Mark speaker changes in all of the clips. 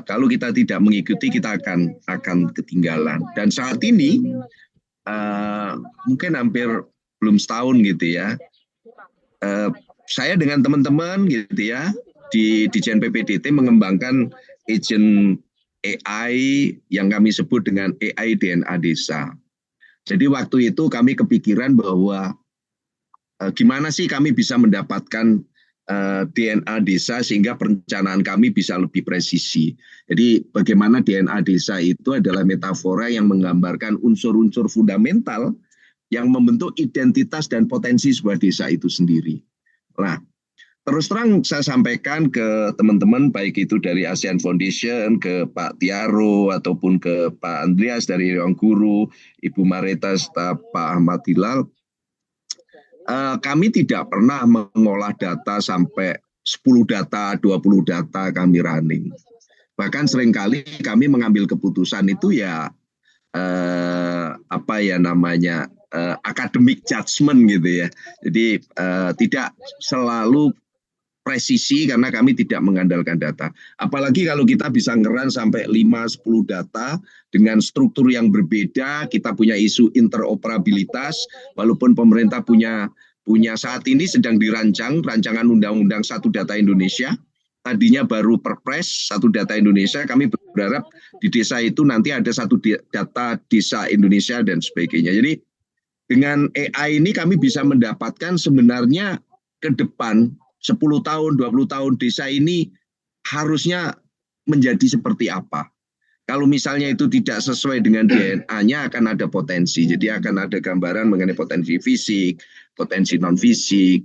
Speaker 1: Kalau kita tidak mengikuti, kita akan ketinggalan. Dan saat ini mungkin hampir belum setahun gitu ya, saya dengan teman-teman gitu ya di Dijen PPDT mengembangkan agent AI yang kami sebut dengan AI DNA Desa. Jadi waktu itu kami kepikiran bahwa gimana sih kami bisa mendapatkan DNA desa sehingga perencanaan kami bisa lebih presisi. Jadi bagaimana DNA desa itu adalah metafora yang menggambarkan unsur-unsur fundamental yang membentuk identitas dan potensi sebuah desa itu sendiri. Nah, terus terang saya sampaikan ke teman-teman baik itu dari ASEAN Foundation, ke Pak Tiaro ataupun ke Pak Andreas dari Ruang Guru, Ibu Marita serta Pak Ahmad Hilal, kami tidak pernah mengolah data sampai 10 data, 20 data kami running. Bahkan seringkali kami mengambil keputusan itu ya academic judgment gitu ya. Jadi tidak selalu presisi karena kami tidak mengandalkan data. Apalagi kalau kita bisa ngeran sampai 5-10 data dengan struktur yang berbeda, kita punya isu interoperabilitas, walaupun pemerintah punya saat ini sedang dirancang rancangan undang-undang Satu Data Indonesia. Tadinya baru Perpres Satu Data Indonesia, kami berharap di desa itu nanti ada satu data desa Indonesia dan sebagainya. Jadi dengan AI ini kami bisa mendapatkan sebenarnya ke depan 10 tahun, 20 tahun desa ini harusnya menjadi seperti apa. Kalau misalnya itu tidak sesuai dengan DNA-nya akan ada potensi. Jadi akan ada gambaran mengenai potensi fisik, potensi non-fisik,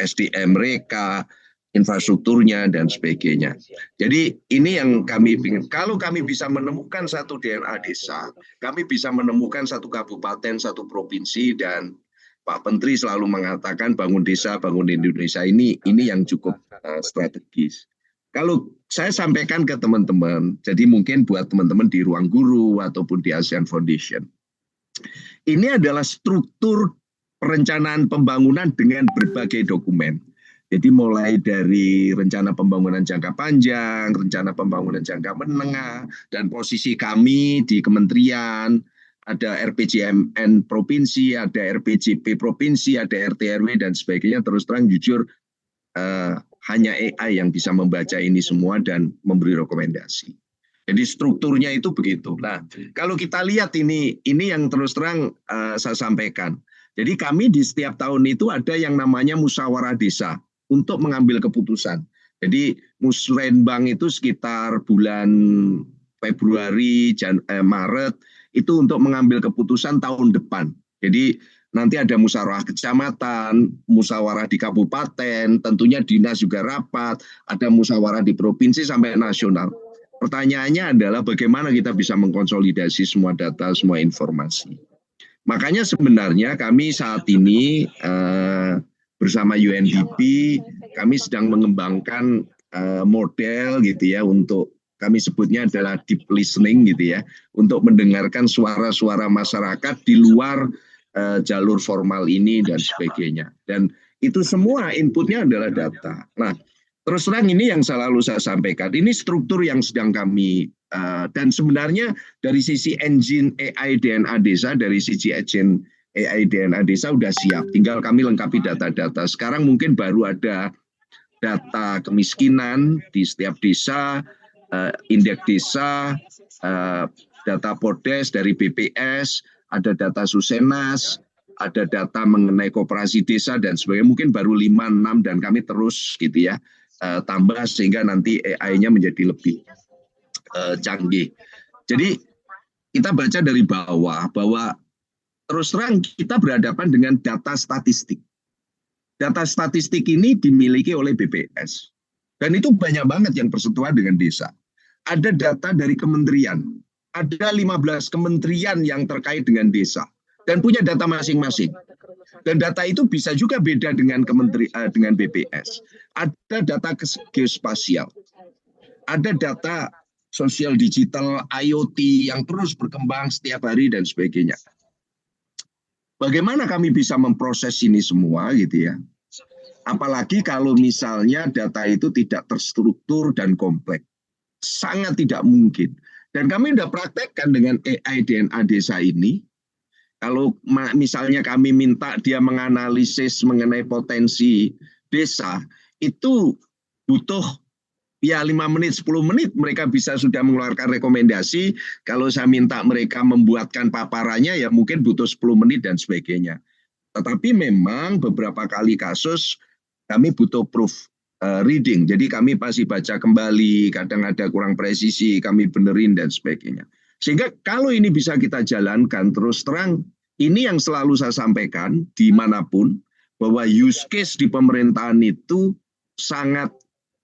Speaker 1: SDM mereka, infrastrukturnya, dan sebagainya. Jadi ini yang kami ingin. Kalau kami bisa menemukan satu DNA desa, kami bisa menemukan satu kabupaten, satu provinsi, dan Pak Menteri selalu mengatakan bangun desa, bangun Indonesia ini yang cukup strategis. Kalau saya sampaikan ke teman-teman, jadi mungkin buat teman-teman di Ruang Guru ataupun di ASEAN Foundation, ini adalah struktur perencanaan pembangunan dengan berbagai dokumen. Jadi mulai dari rencana pembangunan jangka panjang, rencana pembangunan jangka menengah, dan posisi kami di kementerian, ada RPJMN provinsi, ada RPJP provinsi, ada RT RW dan sebagainya. Terus terang jujur hanya AI yang bisa membaca ini semua dan memberi rekomendasi. Jadi strukturnya itu begitu. Nah, kalau kita lihat ini yang terus terang saya sampaikan. Jadi kami di setiap tahun itu ada yang namanya musyawarah desa untuk mengambil keputusan. Jadi musrenbang itu sekitar bulan Februari, Maret itu untuk mengambil keputusan tahun depan. Jadi nanti ada musyawarah kecamatan, musyawarah di kabupaten, tentunya dinas juga rapat, ada musyawarah di provinsi sampai nasional. Pertanyaannya adalah bagaimana kita bisa mengkonsolidasi semua data, semua informasi. Makanya sebenarnya kami saat ini bersama UNDP, kami sedang mengembangkan model gitu ya untuk kami sebutnya adalah deep listening gitu ya, untuk mendengarkan suara-suara masyarakat di luar jalur formal ini dan sebagainya. Dan itu semua inputnya adalah data. Nah, terus terang ini yang selalu saya sampaikan, ini struktur yang sedang kami, dan sebenarnya dari sisi engine AI DNA Desa, dari sisi engine AI DNA Desa sudah siap, tinggal kami lengkapi data-data. Sekarang mungkin baru ada data kemiskinan di setiap desa, indeks desa, data Podes dari BPS, ada data Susenas, ada data mengenai koperasi desa dan sebagainya, mungkin baru 5-6 dan kami terus gitu ya tambah sehingga nanti AI-nya menjadi lebih canggih. Jadi kita baca dari bawah bahwa terus terang kita berhadapan dengan data statistik. Data statistik ini dimiliki oleh BPS. Dan itu banyak banget yang bersentuhan dengan desa. Ada data dari kementerian. Ada 15 kementerian yang terkait dengan desa. Dan punya data masing-masing. Dan data itu bisa juga beda dengan dengan BPS. Ada data geospasial. Ada data sosial digital, IoT yang terus berkembang setiap hari dan sebagainya. Bagaimana kami bisa memproses ini semua gitu ya. Apalagi kalau misalnya data itu tidak terstruktur dan kompleks. sangat tidak mungkin. Dan kami sudah praktekkan dengan AI DNA desa ini. Kalau misalnya kami minta dia menganalisis mengenai potensi desa, itu butuh ya 5 menit, 10 menit mereka bisa sudah mengeluarkan rekomendasi. Kalau saya minta mereka membuatkan paparannya ya mungkin butuh 10 menit dan sebagainya. Tetapi memang beberapa kali kasus kami butuh proof reading. Jadi kami pasti baca kembali, kadang ada kurang presisi, kami benerin dan sebagainya. Sehingga kalau ini bisa kita jalankan terus terang, ini yang selalu saya sampaikan dimanapun, bahwa use case di pemerintahan itu sangat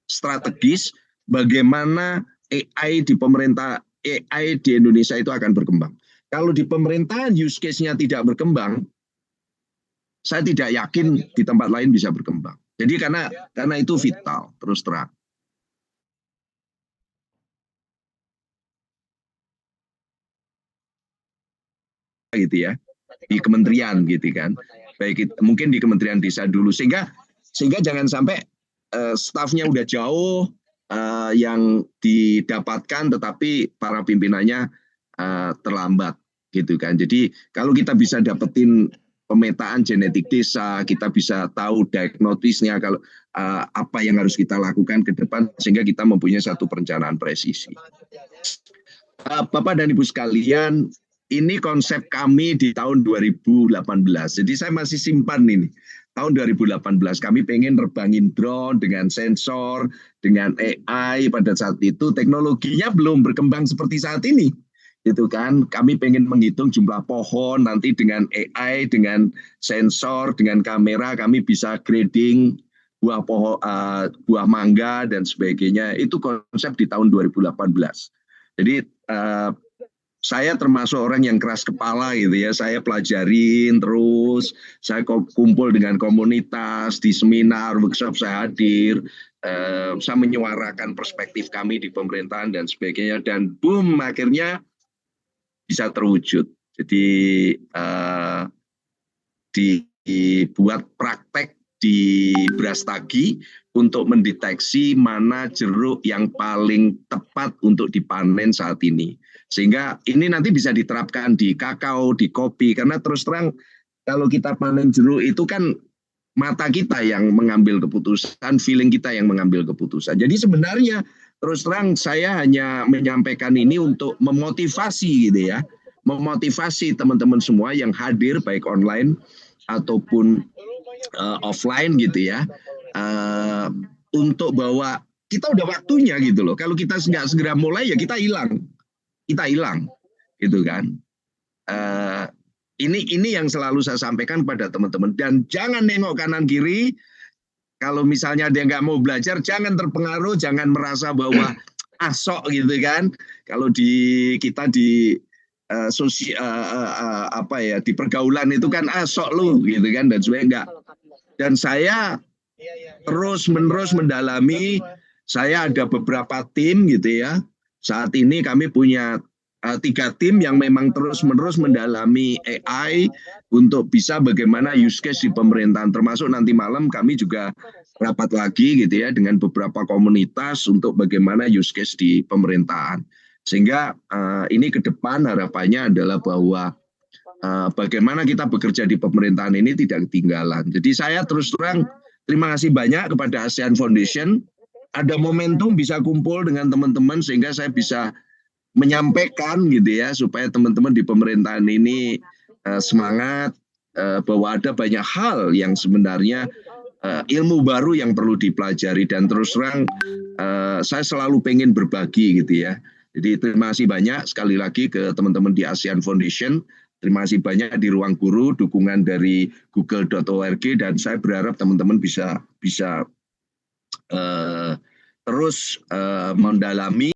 Speaker 1: strategis, bagaimana AI di pemerintah, AI di Indonesia itu akan berkembang. Kalau di pemerintahan use case-nya tidak berkembang, saya tidak yakin di tempat lain bisa berkembang. Jadi karena itu vital, terus terang. Gitu ya, di kementerian gitu kan. Baik mungkin di Kementerian Desa dulu sehingga jangan sampai stafnya udah jauh yang didapatkan tetapi para pimpinannya terlambat gitu kan. Jadi kalau kita bisa dapetin pemetaan genetik desa, kita bisa tahu diagnosisnya kalau apa yang harus kita lakukan ke depan sehingga kita mempunyai satu perencanaan presisi. Bapak dan Ibu sekalian, ini konsep kami di tahun 2018. Jadi saya masih simpan ini. Tahun 2018 kami pengen nerbangin drone dengan sensor, dengan AI pada saat itu teknologinya belum berkembang seperti saat ini. Gitu kan, kami pengen menghitung jumlah pohon nanti dengan AI, dengan sensor, dengan kamera kami bisa grading buah pohon, buah mangga dan sebagainya. Itu konsep di tahun 2018. Jadi saya termasuk orang yang keras kepala gitu ya. Saya pelajarin terus, saya kumpul dengan komunitas, di seminar, workshop saya hadir, saya menyuarakan perspektif kami di pemerintahan dan sebagainya. Dan boom, akhirnya bisa terwujud. Jadi dibuat praktek di Brastagi untuk mendeteksi mana jeruk yang paling tepat untuk dipanen saat ini. Sehingga ini nanti bisa diterapkan di kakao, di kopi. Karena terus terang kalau kita panen jeruk itu kan mata kita yang mengambil keputusan, feeling kita yang mengambil keputusan. Jadi sebenarnya terus terang saya hanya menyampaikan ini untuk memotivasi gitu ya. Memotivasi teman-teman semua yang hadir baik online ataupun offline gitu ya, untuk bahwa kita udah waktunya gitu loh. Kalau kita nggak segera mulai ya kita hilang gitu kan. Ini yang selalu saya sampaikan pada teman-teman, dan jangan nengok kanan kiri. Kalau misalnya dia nggak mau belajar, jangan terpengaruh, jangan merasa bahwa asok gitu kan. Kalau kita di di pergaulan itu kan asok lu gitu kan, dan sebenarnya enggak. Dan saya terus menerus mendalami, saya ada beberapa tim gitu ya. Saat ini kami punya 3 tim yang memang terus menerus mendalami AI untuk bisa bagaimana use case di pemerintahan, termasuk nanti malam kami juga rapat lagi gitu ya dengan beberapa komunitas untuk bagaimana use case di pemerintahan. Sehingga ini ke depan harapannya adalah bahwa bagaimana kita bekerja di pemerintahan ini tidak ketinggalan. Jadi saya terus terang terima kasih banyak kepada ASEAN Foundation. Ada momentum bisa kumpul dengan teman-teman sehingga saya bisa menyampaikan gitu ya supaya teman-teman di pemerintahan ini semangat bahwa ada banyak hal yang sebenarnya ilmu baru yang perlu dipelajari, dan terus terang saya selalu pengen berbagi gitu ya. Jadi terima kasih banyak sekali lagi ke teman-teman di ASEAN Foundation. Terima kasih banyak di Ruang Guru, dukungan dari google.org, dan saya berharap teman-teman bisa terus mendalami